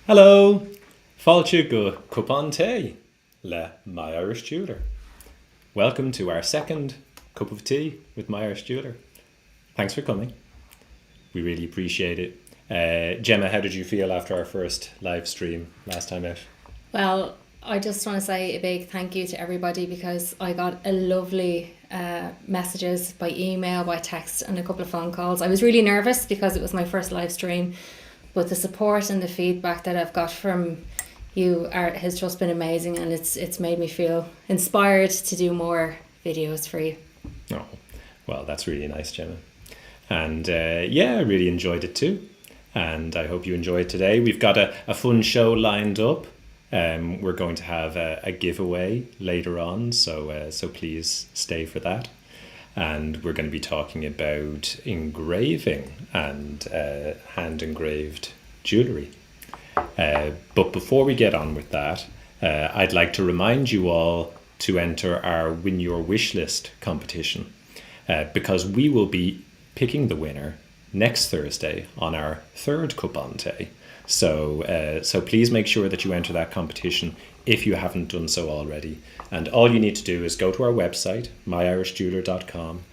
Hello, fáilte go Cupán té le My Irish Jeweler. Welcome to our second cup of tea with My Irish Jeweler. Thanks for coming. We really appreciate it. Gemma, how did you feel after our first live stream last time out? Well, I just want to say a big thank you to everybody because I got a lovely messages by email, by text and a couple of phone calls. I was really nervous because it was my first live stream, but the support and the feedback that I've got from you has just been amazing, and it's made me feel inspired to do more videos for you. Oh, well, that's really nice, Gemma. And I really enjoyed it too. And I hope you enjoyed today. We've got a fun show lined up. We're going to have a giveaway later on, so please stay for that. And we're going to be talking about engraving and hand-engraved jewellery. But before we get on with that, I'd like to remind you all to enter our Win Your Wish List competition, because we will be picking the winner next Thursday on our third Cupán té. So please make sure that you enter that competition if you haven't done so already. And all you need to do is go to our website, myirishjeweler.com,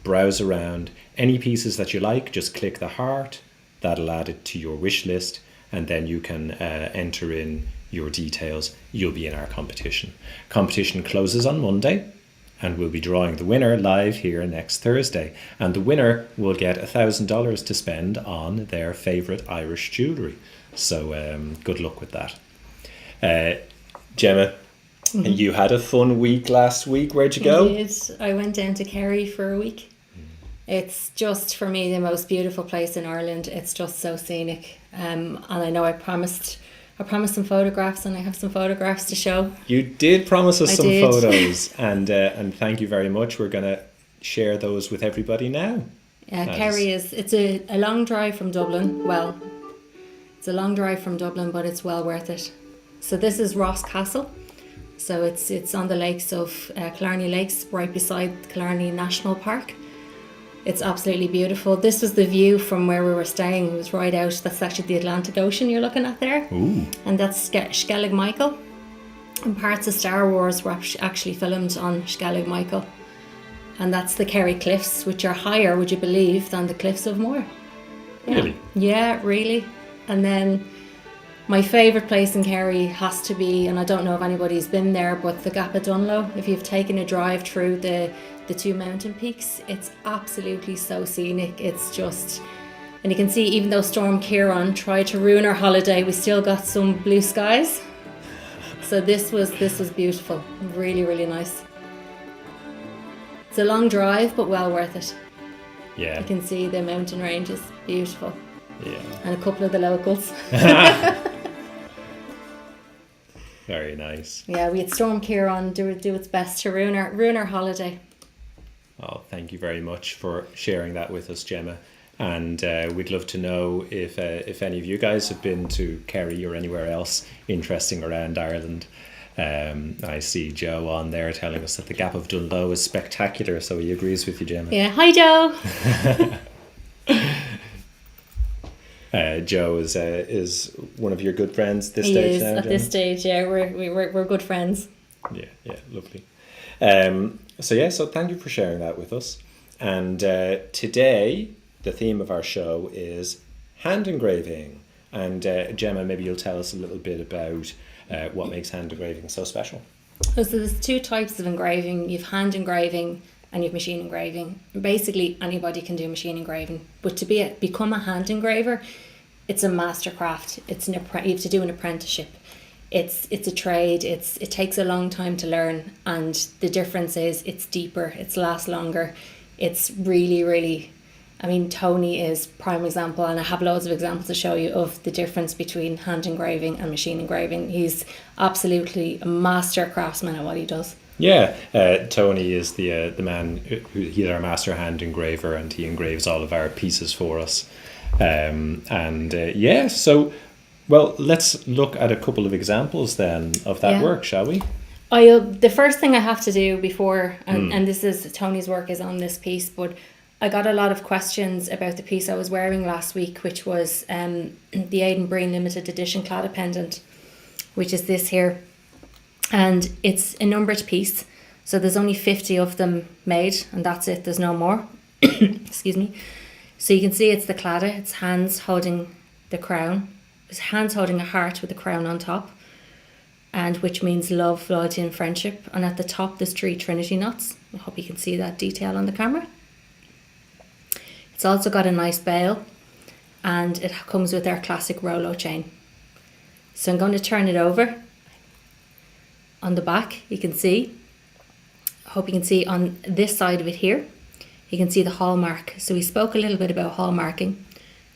browse around. Any pieces that you like, just click the heart. That'll add it to your wish list, and then you can enter in your details. You'll be in our competition. Competition closes on Monday, and we'll be drawing the winner live here next Thursday. And the winner will get $1,000 to spend on their favourite Irish jewellery. So good luck with that. Gemma, you had a fun week last week. Where'd you go? I did. I went down to Kerry for a week. It's just, for me, the most beautiful place in Ireland. It's just so scenic. And I know I promised some photographs, and I have some photographs to show. You did promise us I some did. photos, and thank you very much. We're going to share those with everybody now. Kerry it's a long drive from Dublin. Well, it's a long drive from Dublin, but it's well worth it. So this is Ross Castle. So it's on the lakes of Killarney Lakes, right beside Killarney National Park. It's absolutely beautiful. This was the view from where we were staying. It was right out. That's actually the Atlantic Ocean you're looking at there. Ooh. And that's Skellig Michael. And parts of Star Wars were actually filmed on Skellig Michael. And that's the Kerry Cliffs, which are higher, would you believe, than the Cliffs of Moher. Yeah. Really? Yeah, really. And then my favourite place in Kerry has to be, and I don't know if anybody's been there, but the Gap of Dunlow. If you've taken a drive through the two mountain peaks, it's absolutely so scenic. It's just, and you can see, even though Storm Ciarán tried to ruin our holiday, we still got some blue skies. So this was beautiful. Really, really nice. It's a long drive, but well worth it. Yeah. You can see the mountain ranges. Beautiful. Yeah. And a couple of the locals. Very nice. Yeah, we had Storm Ciarán do its best to ruin our holiday. Oh, thank you very much for sharing that with us, Gemma. And we'd love to know if any of you guys have been to Kerry or anywhere else interesting around Ireland. I see Joe on there telling us that the Gap of Dunlow is spectacular, so he agrees with you, Gemma. Yeah, hi Joe. Joe is one of your good friends this He stage is now, at Gemma? this stage. Yeah, we're good friends. Yeah, lovely. So thank you for sharing that with us. And today, the theme of our show is hand engraving. And Gemma, maybe you'll tell us a little bit about what makes hand engraving so special. So there's two types of engraving. You've hand engraving and you've machine engraving. Basically, anybody can do machine engraving, but to become a hand engraver, it's a mastercraft. You have to do an apprenticeship. It's a trade. It takes a long time to learn, and the difference is it's deeper. It lasts longer. It's really, really. I mean, Tony is prime example, and I have loads of examples to show you of the difference between hand engraving and machine engraving. He's absolutely a master craftsman at what he does. Yeah, Tony is the man he's our master hand engraver, and he engraves all of our pieces for us. So, well, let's look at a couple of examples then of that work, shall we? The first thing I have to do before, and this is Tony's work is on this piece, but I got a lot of questions about the piece I was wearing last week, which was the Aidan Breen limited edition claddagh pendant, which is this here. And it's a numbered piece, so there's only 50 of them made, and that's it, there's no more. Excuse me. So you can see it's the claddagh, it's hands holding the crown. It's hands holding a heart with a crown on top, and which means love, loyalty and friendship. And at the top there's 3 Trinity knots. I hope you can see that detail on the camera. It's also got a nice bail, and it comes with our classic Rolo chain. So I'm going to turn it over. On the back you can see, I hope you can see on this side of it here, you can see the hallmark. So we spoke a little bit about hallmarking.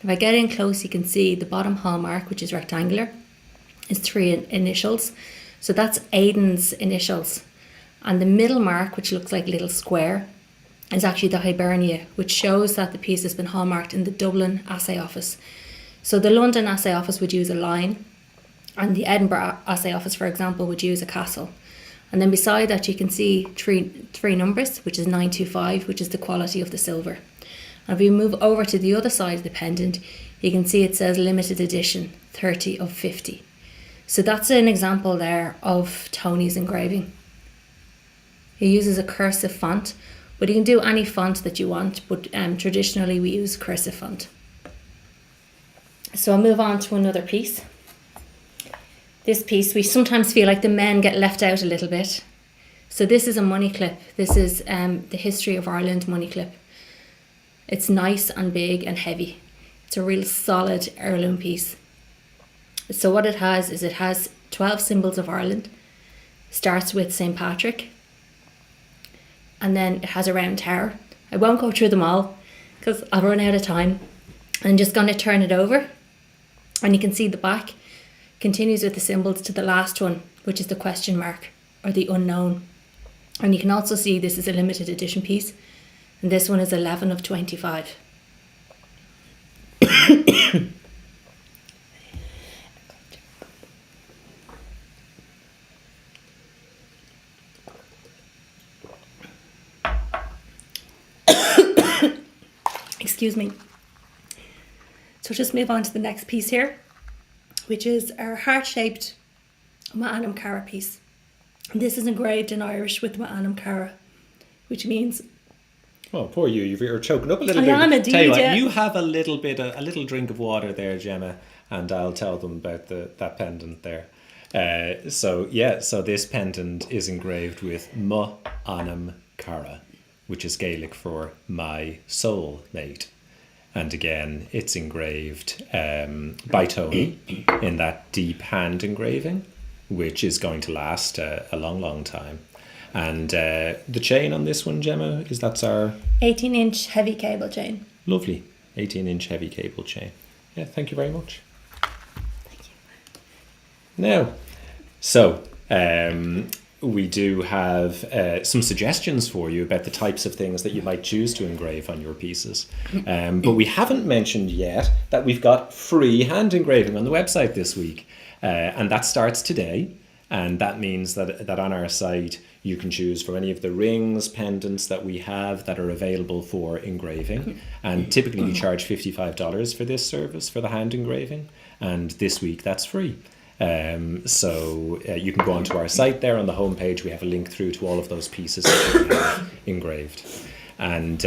If I get in close, you can see the bottom hallmark, which is rectangular, is 3 initials. So that's Aidan's initials. And the middle mark, which looks like a little square, is actually the Hibernia, which shows that the piece has been hallmarked in the Dublin Assay Office. So the London Assay Office would use a line, and the Edinburgh Assay Office, for example, would use a castle. And then beside that you can see three numbers, which is 925, which is the quality of the silver. And if we move over to the other side of the pendant, you can see it says limited edition, 30 of 50. So that's an example there of Tony's engraving. He uses a cursive font, but you can do any font that you want, but traditionally we use cursive font. So I'll move on to another piece. This piece, we sometimes feel like the men get left out a little bit. So this is a money clip. This is the History of Ireland money clip. It's nice and big and heavy. It's a real solid heirloom piece. So what it has is it has 12 symbols of Ireland. Starts with St. Patrick. And then it has a round tower. I won't go through them all because I'll run out of time. I'm just going to turn it over. And you can see the back continues with the symbols to the last one, which is the question mark or the unknown. And you can also see this is a limited edition piece, and this one is 11 of 25. Excuse me. So just move on to the next piece here, which is our heart-shaped Ma'anam Cara piece. And this is engraved in Irish with Ma'anam Cara, which means... Oh, poor you. You're choking up a little bit. I am indeed, Tell you what, yeah. you have a little drink of water there, Gemma, and I'll tell them about that pendant there. So this pendant is engraved with Ma'anam Cara, which is Gaelic for my soul mate. And again, it's engraved by Tony in that deep hand engraving, which is going to last a long, long time. And the chain on this one, Gemma, that's our... 18-inch heavy cable chain. Lovely 18-inch heavy cable chain. Yeah, thank you very much. Thank you. Now, so... we do have some suggestions for you about the types of things that you might choose to engrave on your pieces. But we haven't mentioned yet that we've got free hand engraving on the website this week. And that starts today. And that means that on our site, you can choose from any of the rings, pendants that we have that are available for engraving. And typically we charge $55 for this service, for the hand engraving. And this week that's free. So you can go onto our site there on the homepage. We have a link through to all of those pieces that we have engraved. And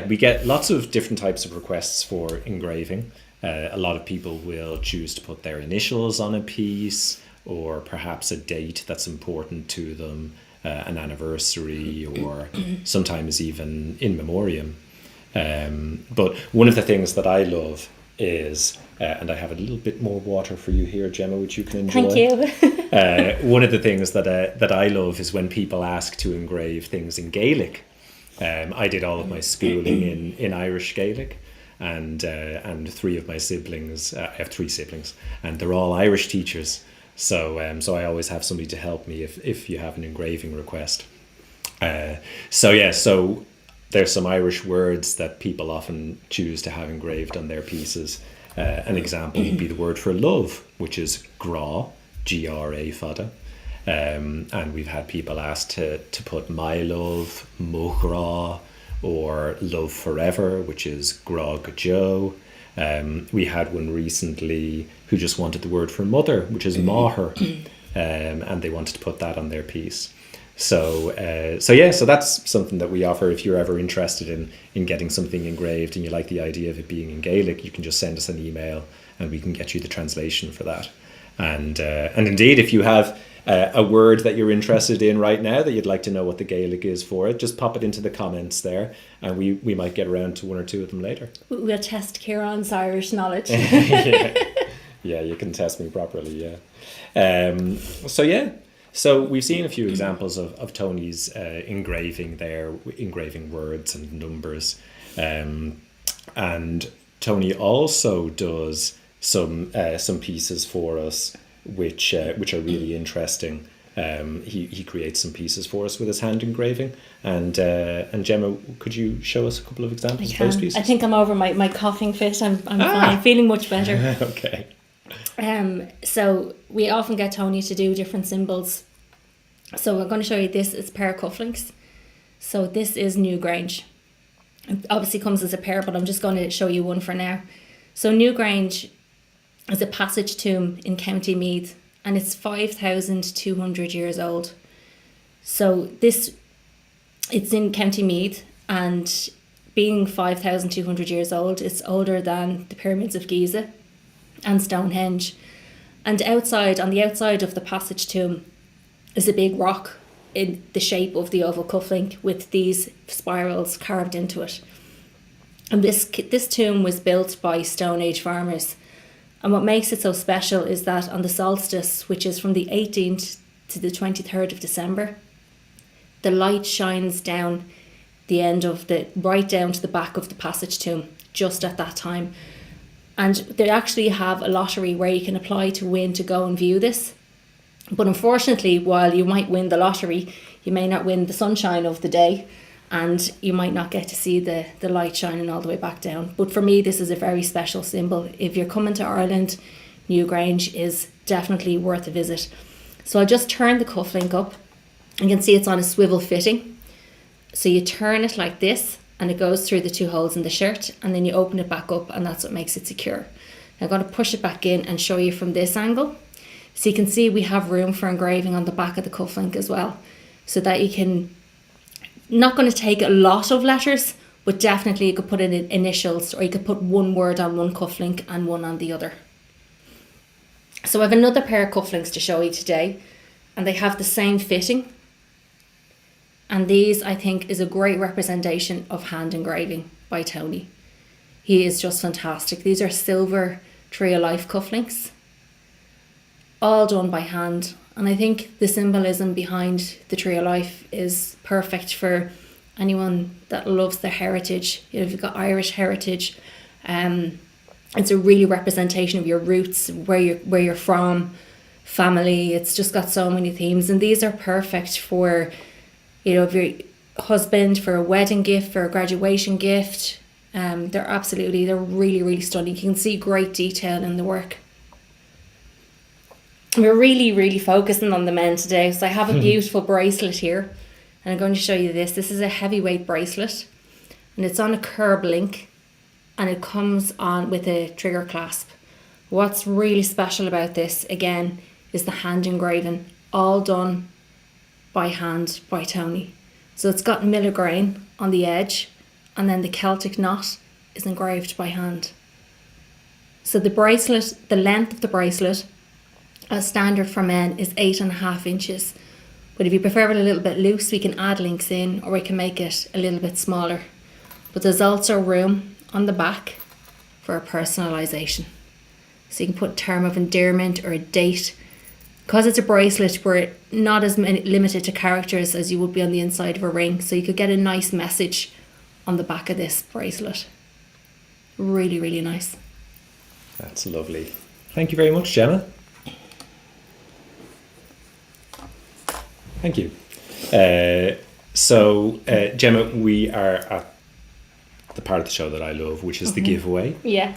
we get lots of different types of requests for engraving. A lot of people will choose to put their initials on a piece, or perhaps a date that's important to them, an anniversary, or sometimes even in memoriam. But one of the things that I love is, and I have a little bit more water for you here, Gemma, which you can enjoy. Thank you. One of the things that I love is when people ask to engrave things in Gaelic. I did all of my schooling in Irish Gaelic, and 3 of my siblings, I have 3 siblings, and they're all Irish teachers. So I always have somebody to help me if you have an engraving request. So there's some Irish words that people often choose to have engraved on their pieces. An example would be the word for love, which is gra, G-R-A, fada. And we've had people ask to put my love, Mugra, or love forever, which is Grog Joe. We had one recently who just wanted the word for mother, which is Maher, and they wanted to put that on their piece. So that's something that we offer. If you're ever interested in getting something engraved and you like the idea of it being in Gaelic, you can just send us an email and we can get you the translation for that. And indeed, if you have a word that you're interested in right now that you'd like to know what the Gaelic is for it, just pop it into the comments there, and we might get around to one or two of them later. We'll test Ciarán's Irish knowledge. Yeah, you can test me properly, So we've seen a few examples of Tony's engraving there, engraving words and numbers. And Tony also does some pieces for us which are really interesting. He creates some pieces for us with his hand engraving. And Gemma, could you show us a couple of examples of those pieces? I think I'm over my coughing fit. I'm fine, feeling much better. Okay. So we often get Tony to do different symbols. So I'm going to show you this. It's a pair of cufflinks. So this is Newgrange. It obviously comes as a pair, but I'm just going to show you one for now. So Newgrange is a passage tomb in County Meath, and it's 5,200 years old. So it's in County Meath, and being 5,200 years old, it's older than the pyramids of Giza and Stonehenge. And on the outside of the passage tomb is a big rock in the shape of the oval cufflink with these spirals carved into it. And this tomb was built by Stone Age farmers. And what makes it so special is that on the solstice, which is from the 18th to the 23rd of December, the light shines down right down to the back of the passage tomb just at that time. And they actually have a lottery where you can apply to win to go and view this. But unfortunately, while you might win the lottery, you may not win the sunshine of the day, and you might not get to see the light shining all the way back down. But for me, this is a very special symbol. If you're coming to Ireland, Newgrange is definitely worth a visit. So I'll just turn the cufflink up. You can see it's on a swivel fitting. So you turn it like this, and it goes through the two holes in the shirt, and then you open it back up, and that's what makes it secure. I'm going to push it back in and show you from this angle. So you can see we have room for engraving on the back of the cufflink as well, so that you can, not going to take a lot of letters, but definitely you could put in initials, or you could put one word on one cufflink and one on the other. So I have another pair of cufflinks to show you today, and they have the same fitting. And these, I think, is a great representation of hand engraving by Tony. He is just fantastic. These are silver Tree of Life cufflinks, all done by hand. And I think the symbolism behind the Tree of Life is perfect for anyone that loves their heritage. You know, if you've got Irish heritage, it's a really representation of your roots, where you're from, family. It's just got so many themes, and these are perfect for, you know, if your husband, for a wedding gift, for a graduation gift. They're really, really stunning. You can see great detail in the work. We're really, really focusing on the men today. So I have a beautiful bracelet here, and I'm going to show you this. This is a heavyweight bracelet, and it's on a curb link, and it comes on with a trigger clasp. What's really special about this, again, is the hand engraving, all done by hand by Tony. So it's got milligrain on the edge, and then the Celtic knot is engraved by hand. So the bracelet, the length of the bracelet, as standard for men, is 8.5 inches. But if you prefer it a little bit loose, we can add links in, or we can make it a little bit smaller. But there's also room on the back for a personalisation. So you can put a term of endearment or a date. Because it's a bracelet, we're not as limited to characters as you would be on the inside of a ring. So you could get a nice message on the back of this bracelet. Really, really nice. That's lovely. Thank you very much, Gemma. Thank you. Gemma, we are at the part of the show that I love, which is the giveaway. Yeah.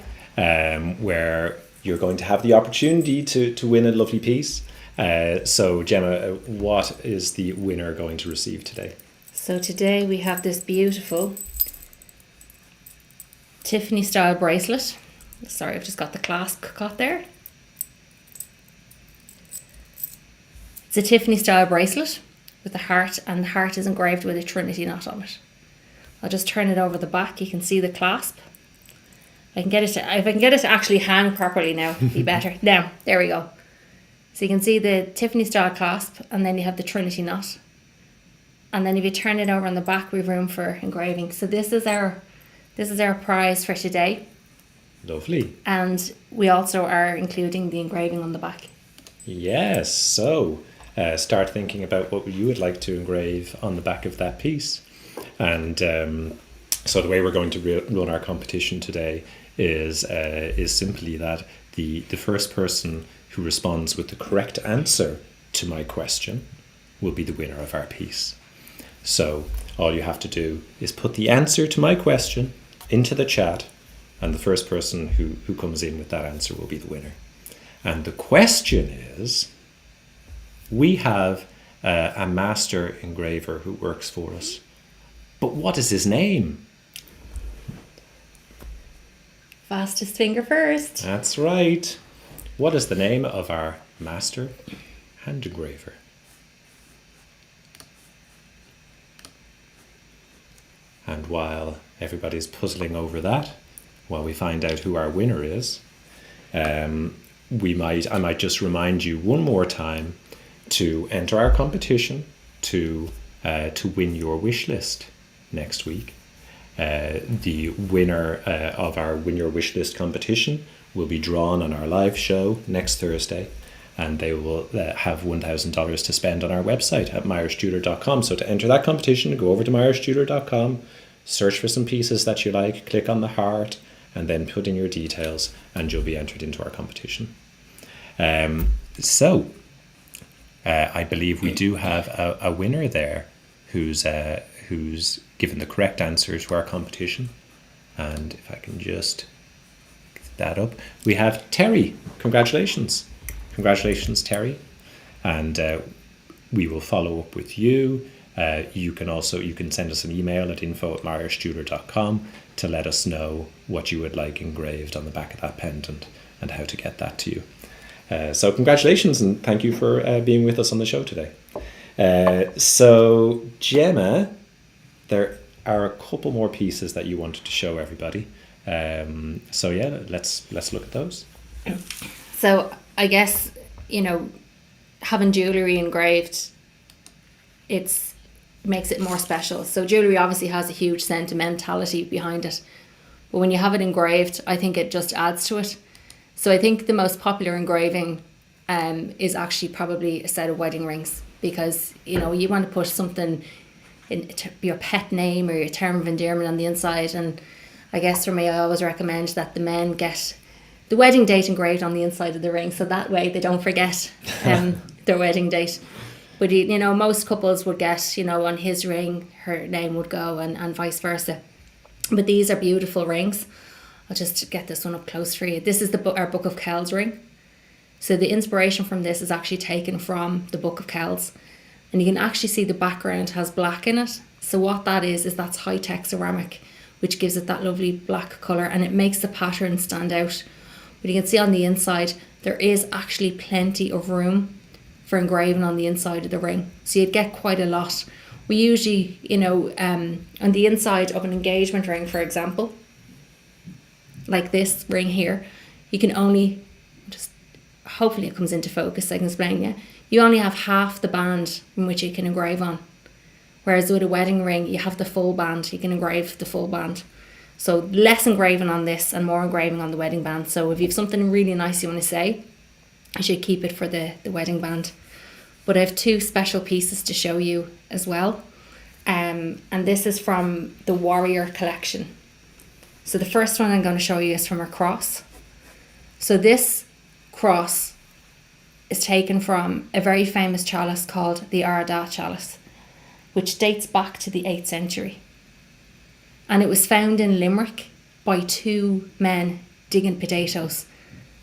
Where you're going to have the opportunity to win a lovely piece. So Gemma, what is the winner going to receive today? So today we have this beautiful Tiffany style bracelet. Sorry, I've just got the clasp caught there. It's a Tiffany style bracelet with a heart, and the heart is engraved with a Trinity knot on it. I'll just turn it over the back. You can see the clasp. If I can get it to actually hang properly now, it'd be better. Now, there we go. So you can see the Tiffany style clasp, and then you have the Trinity knot. And then if you turn it over on the back, we've room for engraving. So this is our prize for today. Lovely. And we also are including the engraving on the back. Yes, so start thinking about what you would like to engrave on the back of that piece. And so the way we're going to run our competition today is simply that the first person who responds with the correct answer to my question will be the winner of our piece. So all you have to do is put the answer to my question into the chat, and the first person who comes in with that answer will be the winner. And the question is, we have a master engraver who works for us, but what is his name? Fastest finger first. That's right. What is the name of our master hand engraver? And while everybody's puzzling over that, while we find out who our winner is, I might just remind you one more time to enter our competition to win your wish list next week. The winner of our Win Your Wish List competition will be drawn on our live show next Thursday, and they will have $1,000 to spend on our website at myersjeweler.com. So to enter that competition, go over to myersjeweler.com, search for some pieces that you like, click on the heart, and then put in your details, and you'll be entered into our competition. So I believe we do have a winner there who's given the correct answer to our competition. And if I can just get that up, we have Terri. Congratulations. Congratulations, Terri. And we will follow up with you. You can send us an email at info@myersjeweler.com to let us know what you would like engraved on the back of that pendant and how to get that to you. So congratulations, and thank you for being with us on the show today. So Gemma, there are a couple more pieces that you wanted to show everybody. So yeah, let's look at those. So I guess, having jewellery engraved, makes it more special. So jewellery obviously has a huge sentimentality behind it, but when you have it engraved, I think it just adds to it. So I think the most popular engraving is actually probably a set of wedding rings, because you want to put something in your pet name or your term of endearment on the inside. And I guess for me, I always recommend that the men get the wedding date engraved on the inside of the ring, so that way they don't forget their wedding date. But most couples would get, on his ring, her name would go, and vice versa. But these are beautiful rings. I'll just get this one up close for you. This is our Book of Kells ring. So the inspiration from this is actually taken from the Book of Kells. And you can actually see the background has black in it. So what that is that's high-tech ceramic, which gives it that lovely black colour, and it makes the pattern stand out. But you can see on the inside, there is actually plenty of room for engraving on the inside of the ring. So you'd get quite a lot. We usually, on the inside of an engagement ring, for example, like this ring here, you can only, hopefully it comes into focus so I can explain you. You only have half the band in which you can engrave on. Whereas with a wedding ring, you have the full band, you can engrave the full band. So less engraving on this and more engraving on the wedding band. So if you have something really nice you want to say, I should keep it for the wedding band. But I have two special pieces to show you as well. And this is from the Warrior collection. So the first one I'm going to show you is from a cross. So this cross is taken from a very famous chalice called the Arda chalice, which dates back to the 8th century. And it was found in Limerick by two men digging potatoes.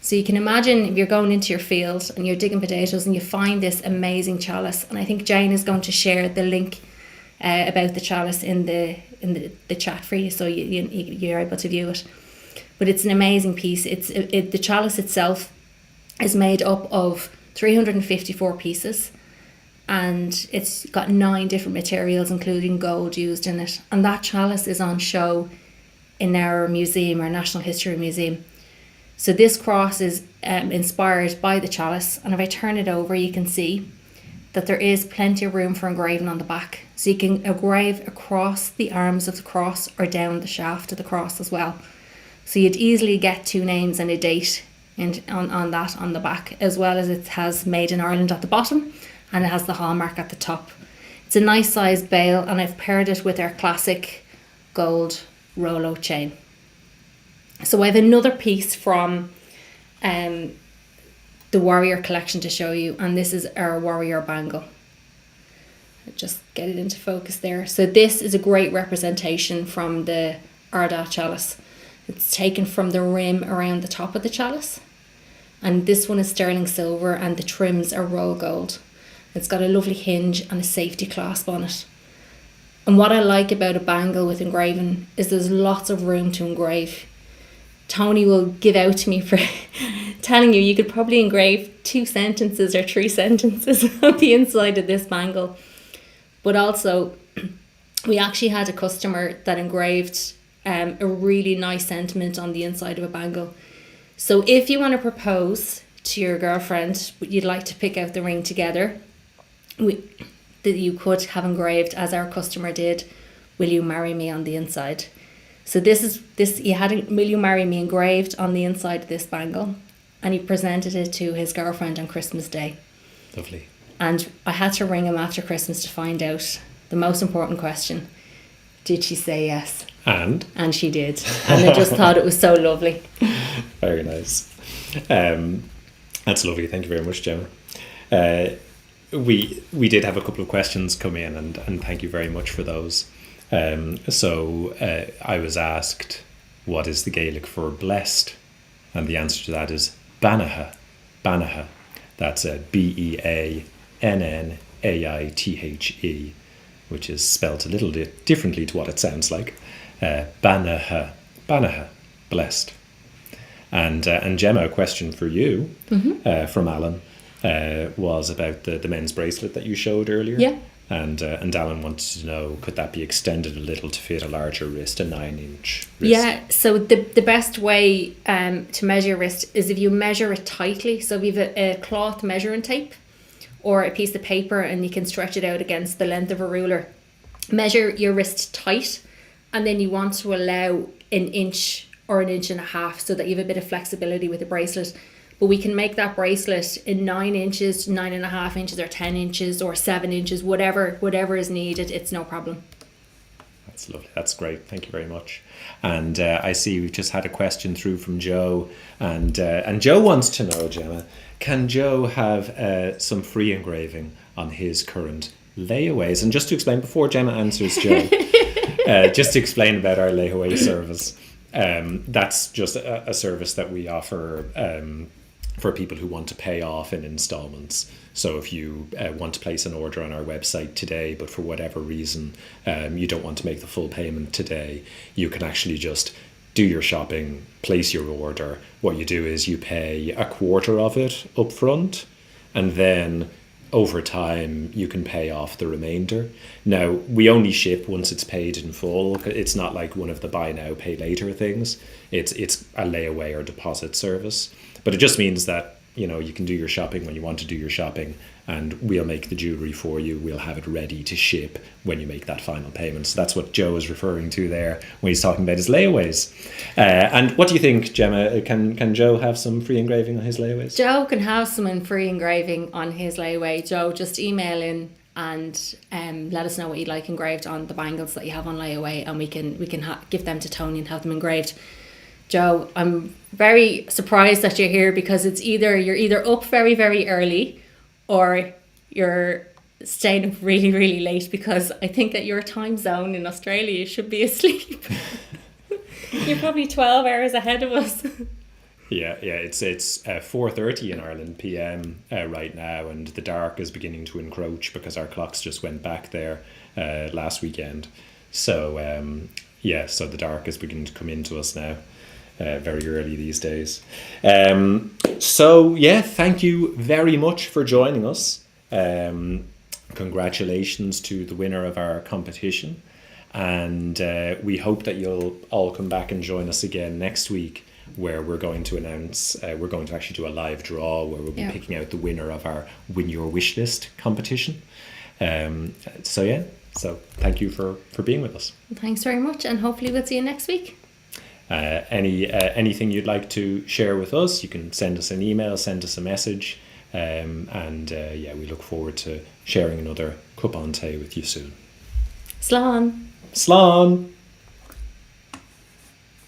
So you can imagine if you're going into your field and you're digging potatoes and you find this amazing chalice, and I think Jane is going to share the link about the chalice in the chat for you, so you're able to view it. But it's an amazing piece. The chalice itself is made up of 354 pieces, and it's got 9 different materials, including gold, used in it. And that chalice is on show in our museum, our National History Museum. So this cross is inspired by the chalice, and if I turn it over, you can see that there is plenty of room for engraving on the back. So you can engrave across the arms of the cross or down the shaft of the cross as well. So you'd easily get 2 names and a date on the back, as well as it has Made in Ireland at the bottom, and it has the hallmark at the top. It's a nice size bail, and I've paired it with our classic gold Rolo chain. So I have another piece from the Warrior collection to show you, and this is our Warrior bangle. I'll just get it into focus there. So this is a great representation from the Ardagh chalice. It's taken from the rim around the top of the chalice, and this one is sterling silver and the trims are roll gold. It's got a lovely hinge and a safety clasp on it. And what I like about a bangle with engraving is there's lots of room to engrave. Tony will give out to me for telling you could probably engrave 2 sentences or 3 sentences on the inside of this bangle. But also, we actually had a customer that engraved a really nice sentiment on the inside of a bangle. So if you want to propose to your girlfriend, you'd like to pick out the ring together, that you could have engraved, as our customer did, "Will you marry me?" on the inside. So this he had "Will you marry me" engraved on the inside of this bangle, and he presented it to his girlfriend on Christmas Day. Lovely. And I had to ring him after Christmas to find out the most important question: did she say yes? And she did. And I just thought it was so lovely. Very nice. That's lovely. Thank you very much, Gemma. We did have a couple of questions come in, and thank you very much for those. So I was asked, what is the Gaelic for blessed? And the answer to that is Bannaha. Bannaha. That's Beannaithe, which is spelt a little bit differently to what it sounds like. Bannaha. Bannaha. Blessed. And Gemma, a question for you from Alan was about the men's bracelet that you showed earlier. Yeah. And Alan wanted to know, could that be extended a little to fit a larger wrist, a 9-inch wrist? Yeah, so the best way to measure your wrist is if you measure it tightly. So if you have a cloth measuring tape or a piece of paper and you can stretch it out against the length of a ruler, measure your wrist tight, and then you want to allow 1 inch or 1.5 inches so that you have a bit of flexibility with the bracelet. But we can make that bracelet in 9 inches, 9.5 inches, or 10 inches, or 7 inches, whatever is needed. It's no problem. That's lovely. That's great. Thank you very much. And I see we've just had a question through from Joe, and Joe wants to know, Gemma, can Joe have some free engraving on his current layaways? And just to explain, before Gemma answers Joe, just to explain about our layaway service. That's just a service that we offer for people who want to pay off in installments. So if you want to place an order on our website today, but for whatever reason you don't want to make the full payment today, you can actually just do your shopping, place your order. What you do is you pay a quarter of it up front, and then over time you can pay off the remainder. Now, we only ship once it's paid in full. It's not like one of the buy now, pay later things. It's a layaway or deposit service. But it just means that, you know, you can do your shopping when you want to do your shopping, and we'll make the jewellery for you. We'll have it ready to ship when you make that final payment. So that's what Joe is referring to there when he's talking about his layaways. And what do you think, Gemma? Can Joe have some free engraving on his layaways? Joe can have some free engraving on his layaway. Joe, just email in and let us know what you'd like engraved on the bangles that you have on layaway, and we can give them to Tony and have them engraved. Joe, I'm very surprised that you're here, because you're either up very, very early or you're staying up really, really late, because I think that your time zone in Australia, you should be asleep. You're probably 12 hours ahead of us. Yeah, it's 4:30 in Ireland p.m. Right now, and the dark is beginning to encroach because our clocks just went back there last weekend. So so the dark is beginning to come into us now, very early these days. Thank you very much for joining us. Congratulations to the winner of our competition, and we hope that you'll all come back and join us again next week, where we're going to announce, we're going to actually do a live draw where we'll be picking out the winner of our Win Your Wish List competition. So thank you for being with us. Thanks very much, and hopefully we'll see you next week. Anything you'd like to share with us, you can send us an email, send us a message, we look forward to sharing another Cupán Tay with you soon. Slán! Slán!